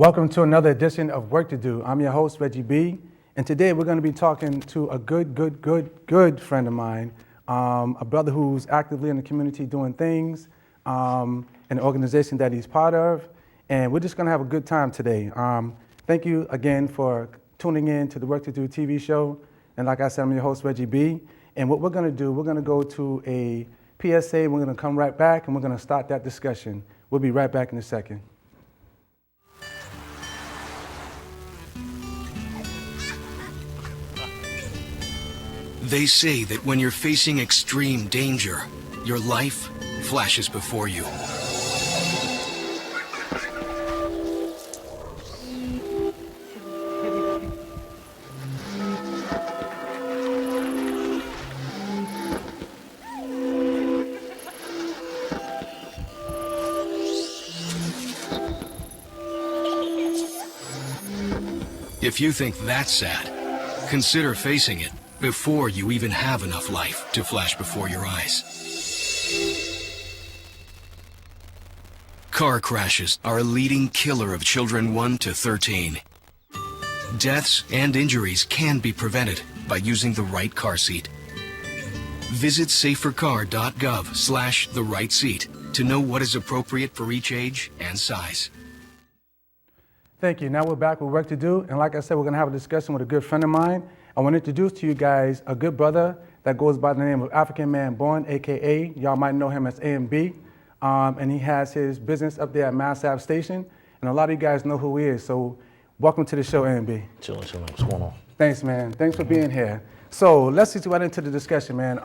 Welcome to another edition of Wrk2Do. I'm your host, Reggie B, and today we're going to be talking to a good friend of mine, a brother who's actively in the community doing things, an organization that he's part of, and we're just going to have a good time today. Thank you again for tuning in to the Wrk2Do TV show, and like I said, I'm your host, Reggie B, and what we're going to do, we're going to go to a PSA, we're going to come right back, and we're going to start that discussion. We'll be right back in a second. They say that when you're facing extreme danger, your life flashes before you. If you think that's sad, consider facing it before you even have enough life to flash before your eyes. Car crashes are a leading killer of children 1 to 13. Deaths and injuries can be prevented by using the right car seat. Visit safercar.gov/the-right-seat to know what is appropriate for each age and size. Thank you. Now we're back with Wrk2Do, and like I said, we're going to have a discussion with a good friend of mine. I want to introduce to you guys a good brother that goes by the name of African Man Born, aka y'all might know him as A&B, and he has his business up there at Mass Ave Station, and a lot of you guys know who he is. So welcome to the show, A&B. Chilling. What's going on? Thanks, man. Thanks for being here. So let's get right into the discussion, man.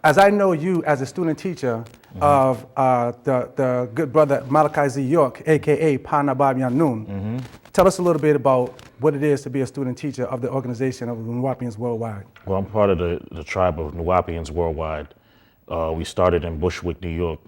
As I know you as a student teacher of the good brother Malachi Z. York, aka Panabab Yanun, tell us a little bit about what it is to be a student teacher of the organization of Nuwapians Worldwide. Well, I'm part of the tribe of Nuwapians Worldwide. We started in Bushwick, New York,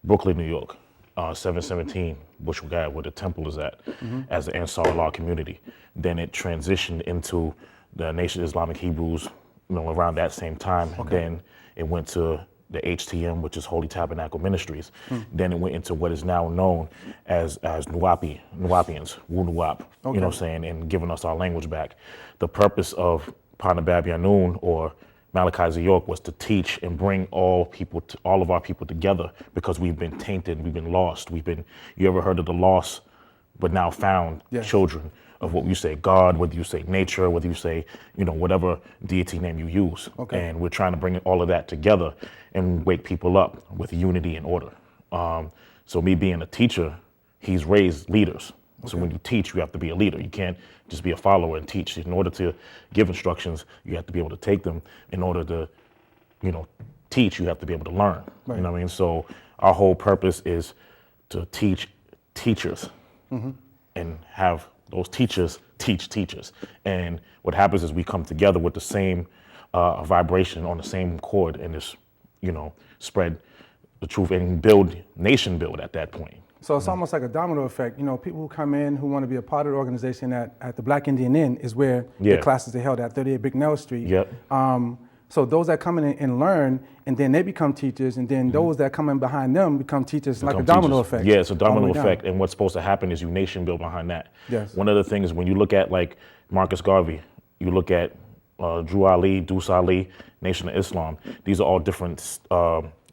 Brooklyn, New York, 717 Bushwick Ave, where the temple is at, as the Ansar Allah community. Then it transitioned into the Nation of Islamic Hebrews, around that same time. Okay. Then it went to the HTM, which is Holy Tabernacle Ministries. Then it went into what is now known as Nuwapians, Wu Nuwap, you know what I'm saying, and giving us our language back. The purpose of Panabab Yanun or Malachi Z. York was to teach and bring all of our people together, because we've been tainted, we've been lost, you ever heard of the lost but now found children of what you say God, whether you say nature, whether you say, whatever deity name you use. Okay. And we're trying to bring all of that together and wake people up with unity and order. So me being a teacher, he's raised leaders. Okay. So when you teach, you have to be a leader. You can't just be a follower and teach. In order to give instructions, you have to be able to take them. In order to, teach, you have to be able to learn. Right. You know what I mean? So our whole purpose is to teach teachers and have those teachers teach teachers. And what happens is we come together with the same vibration on the same chord, and just, spread the truth and nation build at that point. So it's almost like a domino effect. People who come in who want to be a part of the organization at the Black Indian Inn is where the classes are held at 38 Bicknell Street. Yep. So those that come in and learn, and then they become teachers, and then those that come in behind them become teachers, like a domino effect. Yeah, it's a domino effect, and what's supposed to happen is you nation build behind that. Yes. One of the things, when you look at like Marcus Garvey, you look at Drew Ali, Deuce Ali, Nation of Islam, these are all different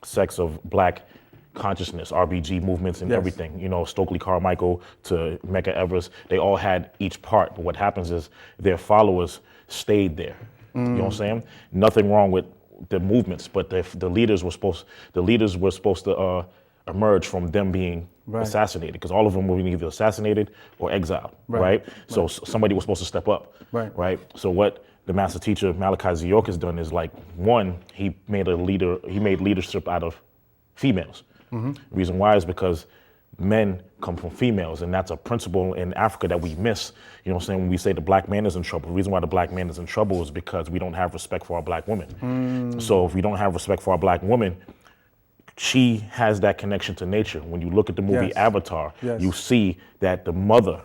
sects of Black consciousness, RBG movements and everything, Stokely Carmichael to Medgar Evers, they all had each part, but what happens is their followers stayed there. You know what I'm saying? Nothing wrong with the movements, but the leaders were supposed to emerge from them being assassinated, because all of them were either assassinated or exiled, right? So somebody was supposed to step up, right? So what the master teacher Malachi Z. York has done is, like, one, he made leadership out of females. The reason why is because men come from females, and that's a principle in Africa that we miss. You know what I'm saying? When we say the Black man is in trouble, the reason why the Black man is in trouble is because we don't have respect for our Black women. So if we don't have respect for our Black woman, she has that connection to nature. When you look at the movie Avatar, you see that the mother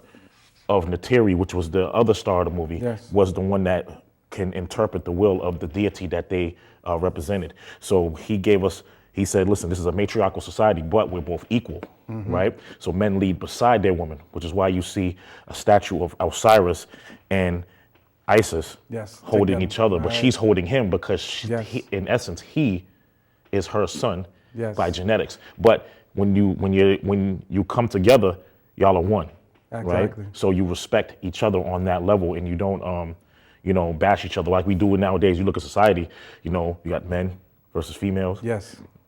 of Nateri, which was the other star of the movie, was the one that can interpret the will of the deity that they represented. So he gave us he said, listen, this is a matriarchal society, but we're both equal, right? So men lead beside their women, which is why you see a statue of Osiris and Isis holding together. each other, but she's holding him because in essence, he is her son by genetics. But when you come together, y'all are one, right? So you respect each other on that level, and you don't bash each other like we do nowadays. You look at society, you got men versus females.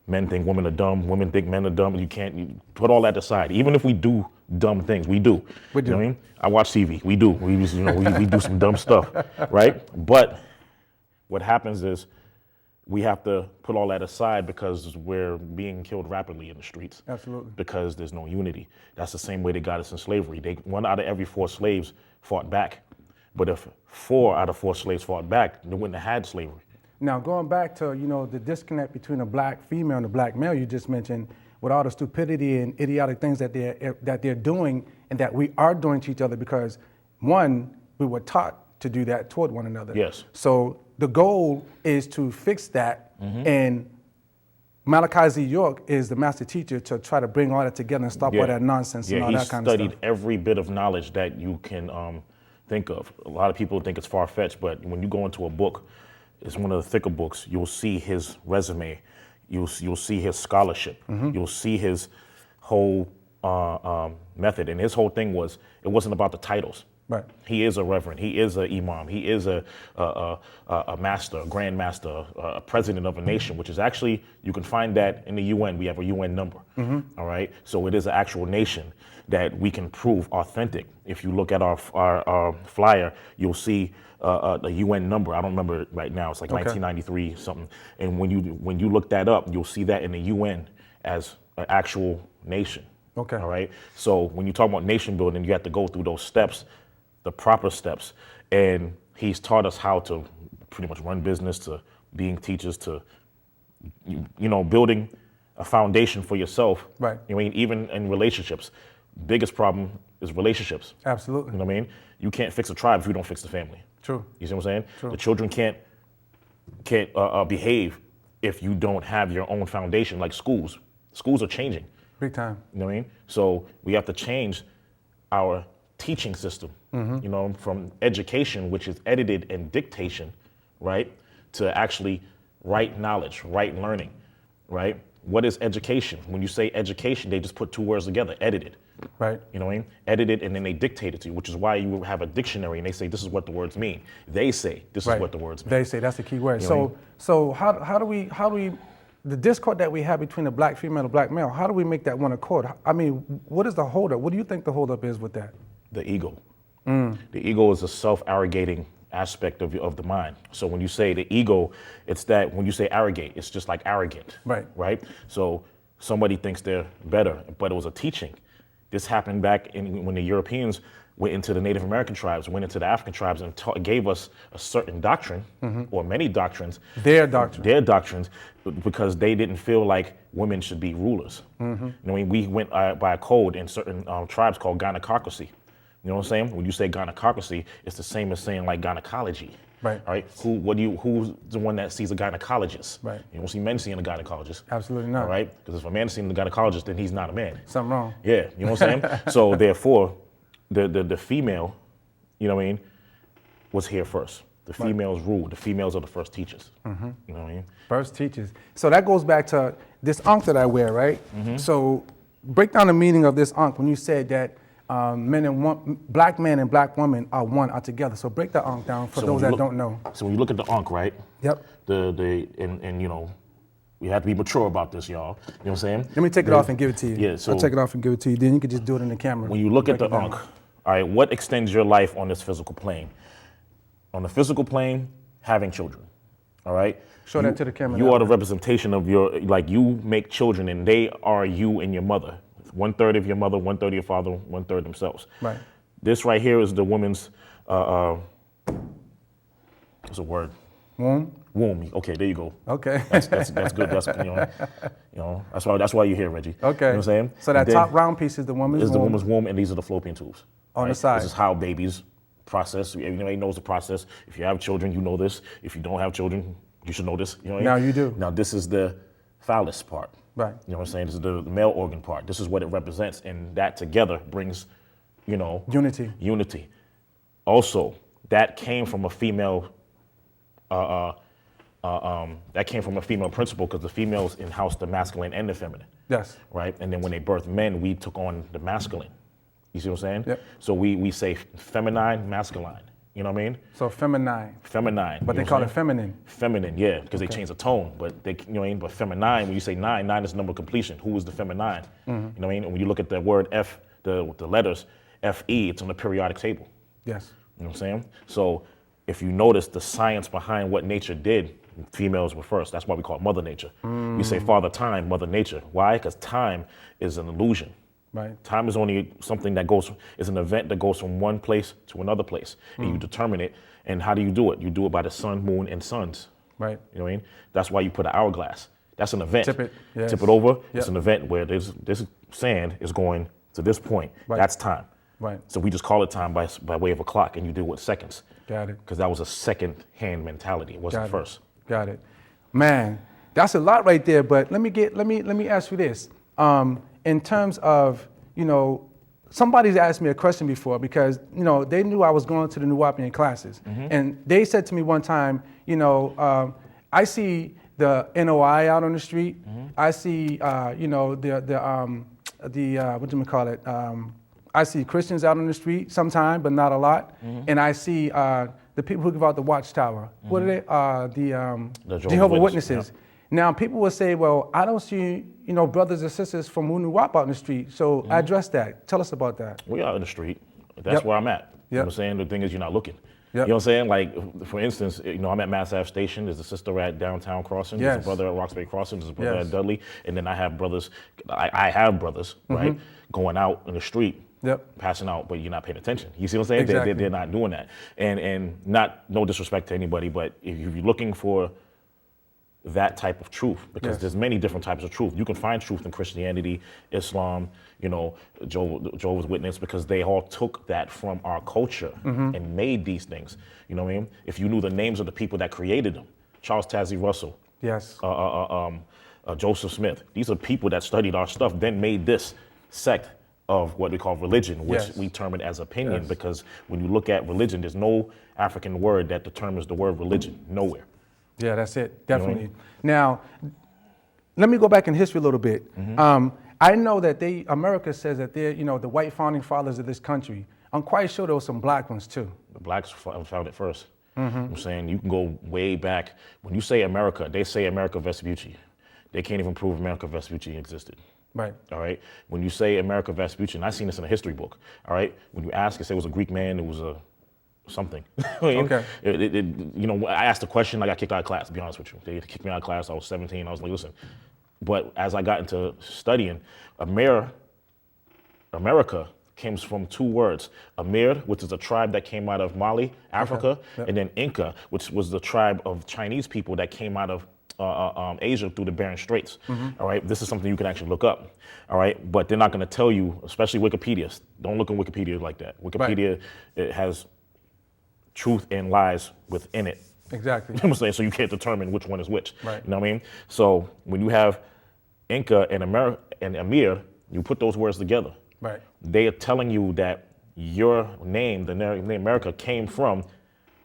Men think women are dumb. Women think men are dumb. You put all that aside. Even if we do dumb things, we do. We do. You know what I mean? I watch TV. We do. We do some dumb stuff, right? But what happens is we have to put all that aside because we're being killed rapidly in the streets. Absolutely. Because there's no unity. That's the same way they got us in slavery. 1 out of every 4 slaves fought back. But if 4 out of 4 slaves fought back, they wouldn't have had slavery. Now, going back to, the disconnect between a black female and a black male you just mentioned, with all the stupidity and idiotic things that they're doing and that we are doing to each other because, one, we were taught to do that toward one another. Yes. So the goal is to fix that, and Malachi Z. York is the master teacher to try to bring all that together and stop all that nonsense and all that kind of stuff. He studied every bit of knowledge that you can think of. A lot of people think it's far-fetched, but when you go into a book, it's one of the thicker books, you'll see his resume, you'll see his scholarship, you'll see his whole method. And his whole thing was, it wasn't about the titles. Right. He is a reverend, he is an imam, he is a master, a grand master, a president of a nation, which is actually, you can find that in the UN. We have a UN number, all right? So it is an actual nation that we can prove authentic. If you look at our flyer, you'll see the UN number. I don't remember it right now. It's like 1993 something. And when you look that up, you'll see that in the UN as an actual nation. Okay. All right. So when you talk about nation building, you have to go through those steps, the proper steps. And he's taught us how to pretty much run business, to being teachers, to building a foundation for yourself. Right. I mean, even in relationships, biggest problem is relationships. Absolutely. You know what I mean? You can't fix a tribe if you don't fix the family. True. You see what I'm saying? True. The children can't behave if you don't have your own foundation. Like schools are changing. Big time. You know what I mean? So we have to change our teaching system. From education, which is edited and dictation, right, to actually right knowledge, right learning, right? What is education? When you say education, they just put 2 words together, edited. Right. You know what I mean? Edited, and then they dictate it to you, which is why you have a dictionary and they say this is what the words mean. They say this is what the words mean. They say, that's the key word. You know what I mean? So how do we the discord that we have between the black female and the black male, how do we make that one accord? I mean, what is the holdup? What do you think the holdup is with that? The ego. The ego is a self-arrogating aspect of the mind. So when you say the ego, it's that when you say arrogate, it's just like arrogant. Right? So somebody thinks they're better, but it was a teaching. This happened back when the Europeans went into the Native American tribes, went into the African tribes, and gave us a certain doctrine, or many doctrines. Their doctrines, because they didn't feel like women should be rulers. We went by a code in certain tribes called gynecocracy. You know what I'm saying? When you say gynecocracy, it's the same as saying like gynecology. Right. All right. Who's the one that sees a gynecologist? Right. You don't see men seeing a gynecologist. Absolutely not. All right. Because if a man is seeing a gynecologist, then he's not a man. Something wrong. Yeah. You know what I'm saying? So therefore, the female, you know what I mean, was here first. The females ruled. The females are the first teachers. You know what I mean? First teachers. So that goes back to this ankh that I wear, right? So break down the meaning of this ankh when you said that black men and black women are together. So break that ankh down for those that don't know. So when you look at the ankh, right? Yep. We have to be mature about this, y'all. You know what I'm saying? Let me take it off and give it to you. Yeah. So I'll take it off and give it to you. Then you can just do it in the camera. When you look at the ankh, all right, what extends your life on this physical plane? On the physical plane, having children. All right. Show that to the camera. You are the representation of you make children, and they are you and your mother. 1/3 of your mother, 1/3 of your father, 1/3 themselves. Right. This right here is the woman's, what's a word? Womb. Womb. Okay, there you go. Okay. That's good. That's why you're here, Reggie. Okay. You know what I'm saying? So that top round piece is the woman's womb. Is the woman's womb, and these are the fallopian tubes. On the side. This is how babies process. Everybody knows the process. If you have children, you know this. If you don't have children, you should know this. You know what I mean? Now you do. Now this is the phallus part. Right. You know what I'm saying? This is the male organ part. This is what it represents, and that together brings, Unity. Unity. Also, that came from a female. That came from a female principle because the females in-house the masculine and the feminine. Yes. Right? And then when they birthed men, we took on the masculine. You see what I'm saying? Yep. So we say feminine, masculine. You know what I mean? So feminine. Feminine. But they call it feminine. Feminine, yeah, because they changed the tone. But they, you know what I mean? But feminine, when you say nine is the number of completion. Who is the feminine? You know what I mean? And when you look at the word F, the letters, Fe, it's on the periodic table. Yes. You know what I'm saying? So if you notice the science behind what nature did, females were first. That's why we call it Mother Nature. We say Father Time, Mother Nature. Why? Because time is an illusion. Right. Time is only something that is an event that goes from one place to another place. And you determine it. And how do you do it? You do it by the sun, moon, and suns. Right. You know what I mean? That's why you put an hourglass. That's an event. Tip it. Yes. Tip it over. Yep. It's an event where this sand is going to this point. Right. That's time. Right. So we just call it time by way of a clock, and you do it with seconds. Got it. Because that was a second-hand mentality. It wasn't first. Got it. Man, that's a lot right there. But let me ask you this. In terms of, somebody's asked me a question before because, they knew I was going to the New Wapian classes. And they said to me one time, I see the NOI out on the street. I see, I see Christians out on the street sometime, but not a lot. And I see the people who give out the watchtower. What are they? The Jehovah's Witnesses. Yep. Now, people will say, well, I don't see, brothers and sisters from Wunuwap out in the street. So address that. Tell us about that. We out in the street. That's where I'm at. You know what I'm saying? The thing is, you're not looking. Yep. You know what I'm saying? Like, for instance, I'm at Mass Ave Station. There's a sister at Downtown Crossing. Yes. There's a brother at Roxbury Crossing. There's a brother at Dudley. And then I have brothers, right, going out in the street. Yep. Passing out, but you're not paying attention. You see what I'm saying? Exactly. They're not doing that. And no disrespect to anybody, but if you're looking for that type of truth, because there's many different types of truth. You can find truth in Christianity, Islam, Jehovah's Witness, because they all took that from our culture and made these things. You know what I mean? If you knew the names of the people that created them, Charles Taze Russell, yes, Joseph Smith, these are people that studied our stuff, then made this sect of what we call religion, which we term it as opinion, because when you look at religion, there's no African word that determines the word religion, nowhere. Yeah, that's it, definitely. Now, let me go back in history a little bit. I know that America says that they're, the white founding fathers of this country. I'm quite sure there were some black ones too. The blacks found it first. I'm saying you can go way back. When you say America, they say America Vespucci. They can't even prove America Vespucci existed. Right. All right. When you say America Vespucci, and I've seen this in a history book. All right. When you ask, it say it was a Greek man. It was a something. Okay. I asked a question. I got kicked out of class. To be honest with you, they kicked me out of class. I was 17. I was like, listen. But as I got into studying, America comes from two words: Amir, which is a tribe that came out of Mali, Africa, and then Inca, which was the tribe of Chinese people that came out of Asia through the Bering Straits. All right, this is something you can actually look up. All right, but they're not going to tell you, especially Wikipedia. Don't look in Wikipedia like that. Wikipedia it has truth and lies within it. Exactly. You know what I'm saying? So you can't determine which one is which. Right. You know what I mean? So when you have Inca and Amir, you put those words together. Right. They are telling you that your name, the name America, came from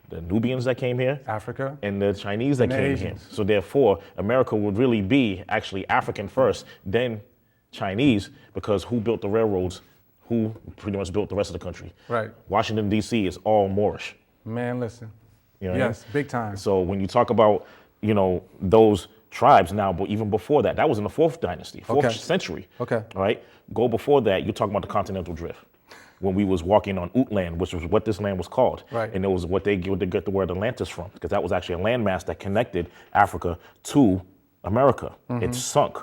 the Nubians that came here, Africa, and the Chinese that and came here. So therefore, America would really be actually African first, then Chinese, because who built the railroads? Who pretty much built the rest of the country? Right. Washington, D.C. is all Moorish. Man, listen. You know what I mean? Yes, big time. So when you talk about, those tribes now, but even before that, that was in the 4th dynasty, 4th century. Okay. All right. Go before that, you're talking about the continental drift. When we was walking on Utland, which was what this land was called. Right. And it was what they get the word Atlantis from, because that was actually a landmass that connected Africa to America. It sunk,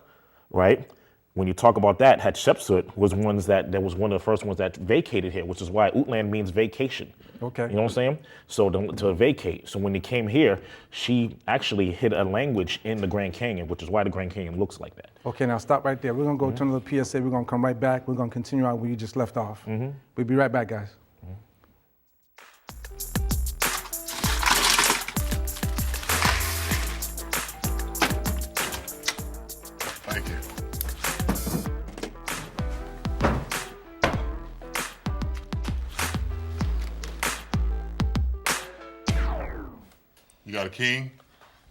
right? When you talk about that, Hatshepsut was one of the first ones that vacated here, which is why Utland means vacation. Okay. You know what I'm saying? So to vacate. So when they came here, she actually hid a language in the Grand Canyon, which is why the Grand Canyon looks like that. Okay, now stop right there. We're going to go to another PSA. We're going to come right back. We're going to continue on where you just left off. We'll be right back, guys. Thank you. You got a king?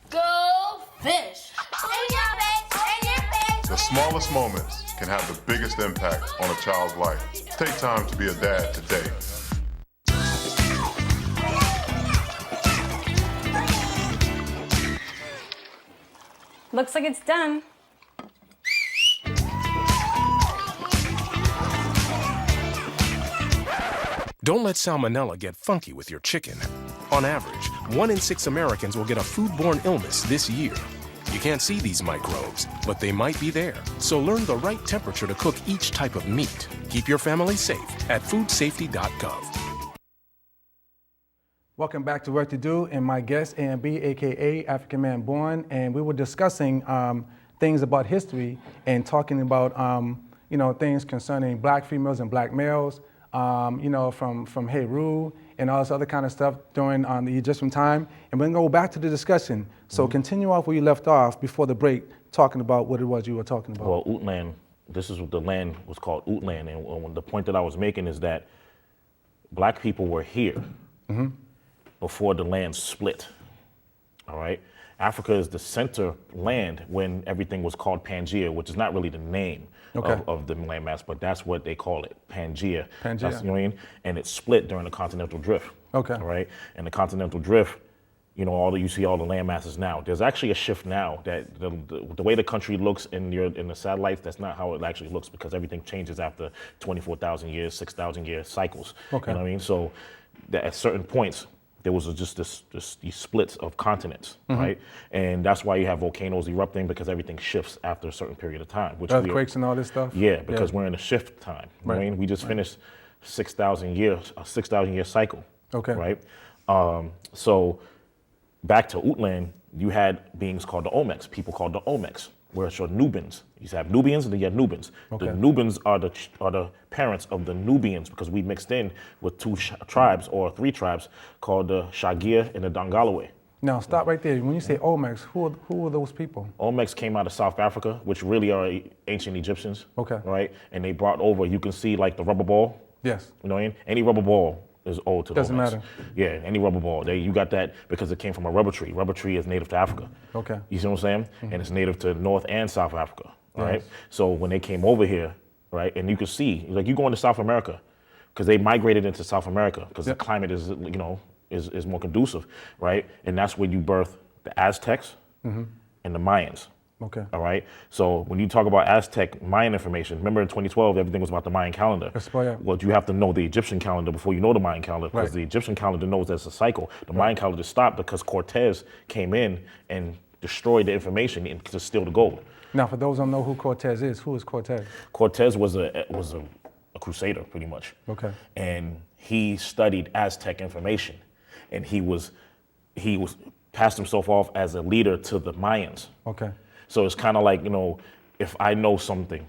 Go fish! In your face! In your face! The smallest moments can have the biggest impact on a child's life. Take time to be a dad today. Looks like it's done. Don't let salmonella get funky with your chicken. On average, 1 in 6 Americans will get a foodborne illness this year. You can't see these microbes, but they might be there. So learn the right temperature to cook each type of meat. Keep your family safe at foodsafety.gov. Welcome back to Wrk2Do, and my guest, AMB, aka African Man Born, and we were discussing things about history and talking about things concerning black females and black males, from Heru and all this other kind of stuff during the Egyptian time. And we're gonna go back to the discussion. So continue off where you left off before the break, talking about what it was you were talking about. Well, Utland, this is what the land was called, Utland, and the point that I was making is that black people were here before the land split, all right? Africa is the center land when everything was called Pangaea, which is not really the name of the landmass, but that's what they call it, Pangaea. That's, you know what I mean? And it split during the continental drift. Okay. All right? And the continental drift, you see all the land masses now. There's actually a shift now that the way the country looks in the satellites, that's not how it actually looks, because everything changes after 24,000 years, 6,000 year cycles. Okay. You know what I mean? So that at certain points, there was just these splits of continents, right? And that's why you have volcanoes erupting, because everything shifts after a certain period of time. Which earthquakes and all this stuff? Yeah, because we're in a shift time. Right. I mean, we just finished 6,000 years, a 6,000 year cycle. Okay. Right? So back to Utland, you had beings called the Olmecs, people called the Olmecs, which are Nubians. You have Nubians and then you have Nubans. Okay. The Nubans are the parents of the Nubians, because we mixed in with 2 tribes or 3 tribes called the Shagir and the Dongolawe. Now stop right there. When you say Olmecs, who are those people? Olmecs came out of South Africa, which really are ancient Egyptians. Okay. Right? And they brought over, you can see like the rubber ball. Yes. You know what I mean? Any rubber ball is old to the Doesn't Olmecs. matter. Yeah, any rubber ball. You got that because it came from a rubber tree. Rubber tree is native to Africa. Okay. You see what I'm saying? And it's native to North and South Africa. Right? So when they came over here, right, and you can see, like you go into South America, because they migrated into South America, because the climate is, is more conducive, right? And that's when you birth the Aztecs and the Mayans. Okay. All right. So when you talk about Aztec Mayan information, remember in 2012 everything was about the Mayan calendar. Well, you have to know the Egyptian calendar before you know the Mayan calendar, because the Egyptian calendar knows that's a cycle. The Mayan calendar stopped because Cortez came in and destroyed the information to steal the gold. Now, for those who don't know who Cortez is, who is Cortez? Cortez was a crusader, pretty much. Okay. And he studied Aztec information, and he passed himself off as a leader to the Mayans. Okay. So it's kind of like, if I know something,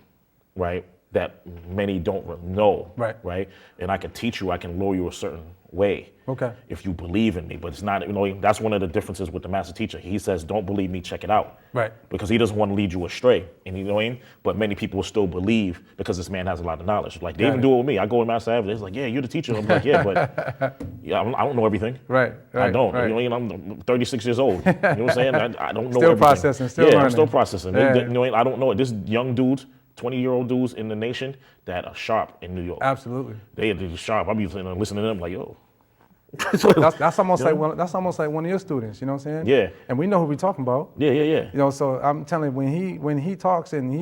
right, that many don't know, right, and I can teach you, I can lure you a certain way. Okay. If you believe in me, but it's not, that's one of the differences with the master teacher. He says, don't believe me, check it out. Right. Because he doesn't want to lead you astray, and you know what I mean? But many people will still believe because this man has a lot of knowledge. Like they even do it with me. I go with Master Avenue, it's like, yeah, you're the teacher. I'm like, yeah, but I don't know everything. Right. I don't. Right. You know, I'm 36 years old. You know what I'm saying? I don't know still everything. Processing, still learning. I'm still processing. Yeah. You know, I don't know it. There's young dudes, 20-year-old dudes in the nation that are sharp in New York. Absolutely. They're sharp. I be listening to them like, yo. that's almost like one of your students, you know what I'm saying? Yeah. And we know who we're talking about. Yeah. So I'm telling you, when he talks and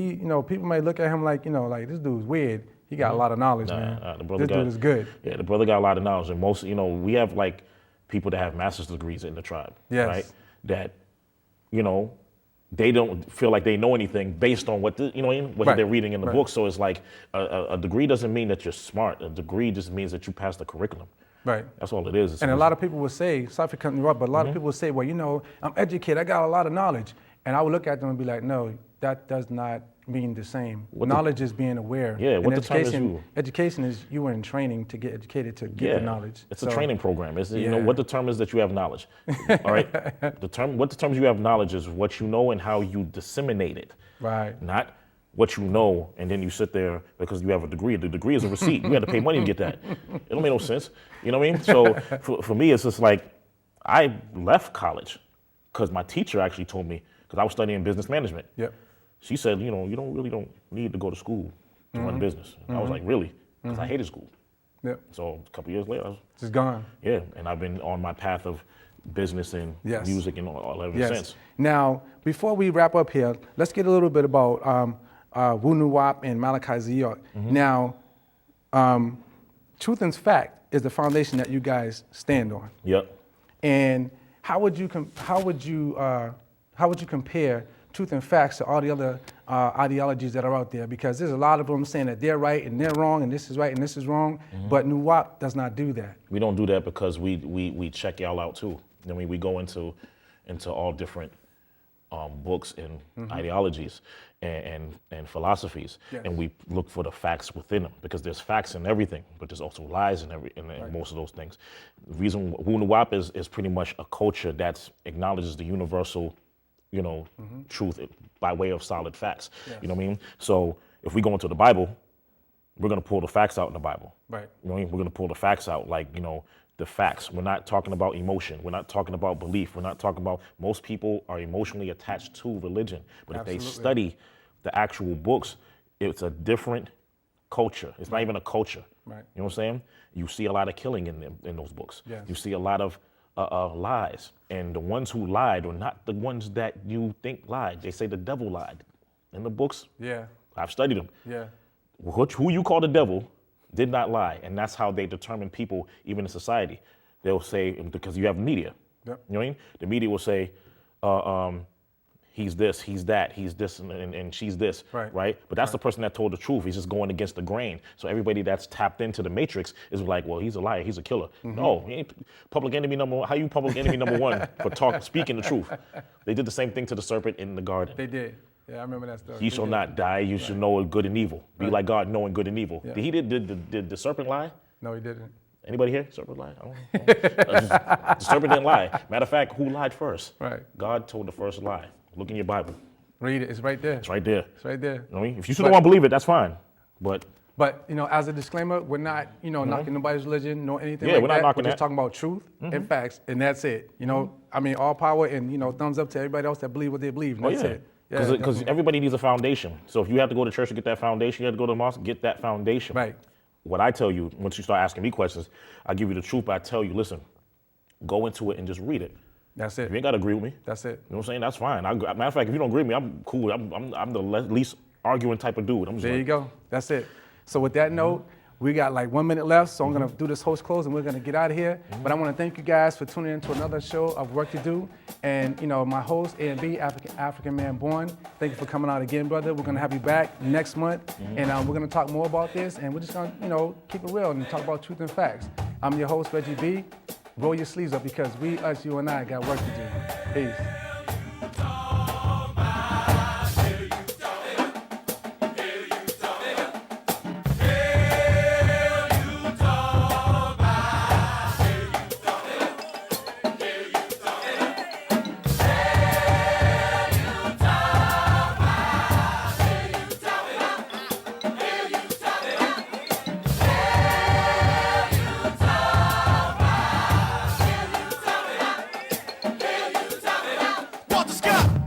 people may look at him like, like this dude's weird. He got a lot of knowledge, man. This dude is good. Yeah, the brother got a lot of knowledge, and most, we have like people that have master's degrees in the tribe, right? That, they don't feel like they know anything based on what they're reading in the book. So it's like a degree doesn't mean that you're smart. A degree just means that you passed the curriculum. Right. That's all it is. It's And a lot of people will say, sorry for cutting you off, but a lot of people will say, well, you know, I'm educated, I got a lot of knowledge. And I would look at them and be like, no, that does not mean the same. Knowledge is being aware. Yeah, and what the term is you. Education is you were in training to get educated to get the knowledge. It's a training program. It's, you know, what determines that you have knowledge. All right? What determines you have knowledge is what you know and how you disseminate it. Right. Not what you know and then you sit there because you have a degree. The degree is a receipt. You had to pay money to get that. It don't make no sense. You know what I mean? So for me, it's just like I left college because my teacher actually told me, because I was studying business management. Yep. She said, you know, you don't need to go to school to run a business. And I was like, really? Because I hated school. Yep. So a couple years later, I was Just gone. yeah, and I've been on my path of business and music and all ever since. Now, before we wrap up here, let's get a little bit about Wrk2Do and Malachi Z. York. Now, truth and fact is the foundation that you guys stand on. Yep. And how would you compare truth and facts to all the other ideologies that are out there? Because there's a lot of them saying that they're right and they're wrong and this is right and this is wrong, but Wrk2Do does not do that. We don't do that because we check y'all out too. I mean, we go into all different books and ideologies and philosophies, and we look for the facts within them, because there's facts in everything, but there's also lies in most of those things. The reason Wrk2Do is pretty much a culture that acknowledges the universal, you know, truth by way of solid facts. You know what I mean? So if we go into the Bible, we're gonna pull the facts out in the Bible. Right. You know what I mean? We're gonna pull the facts out, like, you know, the facts. We're not talking about emotion. We're not talking about belief. We're not talking about, most people are emotionally attached to religion. But if they study the actual books, it's a different culture. It's not even a culture. Right. You know what I'm saying? You see a lot of killing in those books. Yes. You see a lot of lies. And the ones who lied are not the ones that you think lied. They say the devil lied. In the books, Yeah. I've studied them. Yeah. Who you call the devil did not lie, and that's how they determine people, even in society. They'll say, because you have media, Yep. you know what I mean? The media will say, he's this, he's that, he's this, and she's this, Right. But that's the person that told the truth. He's just going against the grain. So everybody that's tapped into the matrix is like, well, he's a liar, he's a killer. No, he ain't public enemy number one. How you public enemy number one for speaking the truth? They did the same thing to the serpent in the garden. They did. Yeah, I remember that story. Ye shall not die. You should know good and evil. Be like God, knowing good and evil. Yeah. Did the serpent lie? No, he didn't. Anybody here? Serpent lie? I don't know. The serpent didn't lie. Matter of fact, who lied first? Right. God told the first lie. Look in your Bible. Read it. It's right there. It's right there. It's right there. You know what I mean? If you still don't want to believe it, that's fine. But you know, as a disclaimer, we're not, you know, knocking nobody's religion, nor anything Yeah, like we're not that. knocking We're just that. talking about truth and facts, and that's it. You know, I mean, all power and, you know, thumbs up to everybody else that believe what they believe, and that's it. Yeah, Because definitely. everybody needs a foundation. So if you have to go to church to get that foundation, you have to go to the mosque, get that foundation. Right. What I tell you, once you start asking me questions, I give you the truth, but I tell you, listen, go into it and just read it. That's You it. ain't got to agree with me. That's it. You know what I'm saying? That's fine. Matter of fact, if you don't agree with me, I'm cool. I'm the least arguing type of dude. I'm just There like, you go. That's it. So with that note, we got like 1 minute left, so I'm gonna do this host close and we're gonna get out of here. But I wanna thank you guys for tuning in to another show of Wrk2Do. And you know, my host, A&B, African Man Born, thank you for coming out again, brother. We're gonna have you back next month, and we're gonna talk more about this, and we're just gonna, you know, keep it real and talk about truth and facts. I'm your host, Reggie B. Roll your sleeves up because we, us, you and I got work to do. Peace. Walter Scott!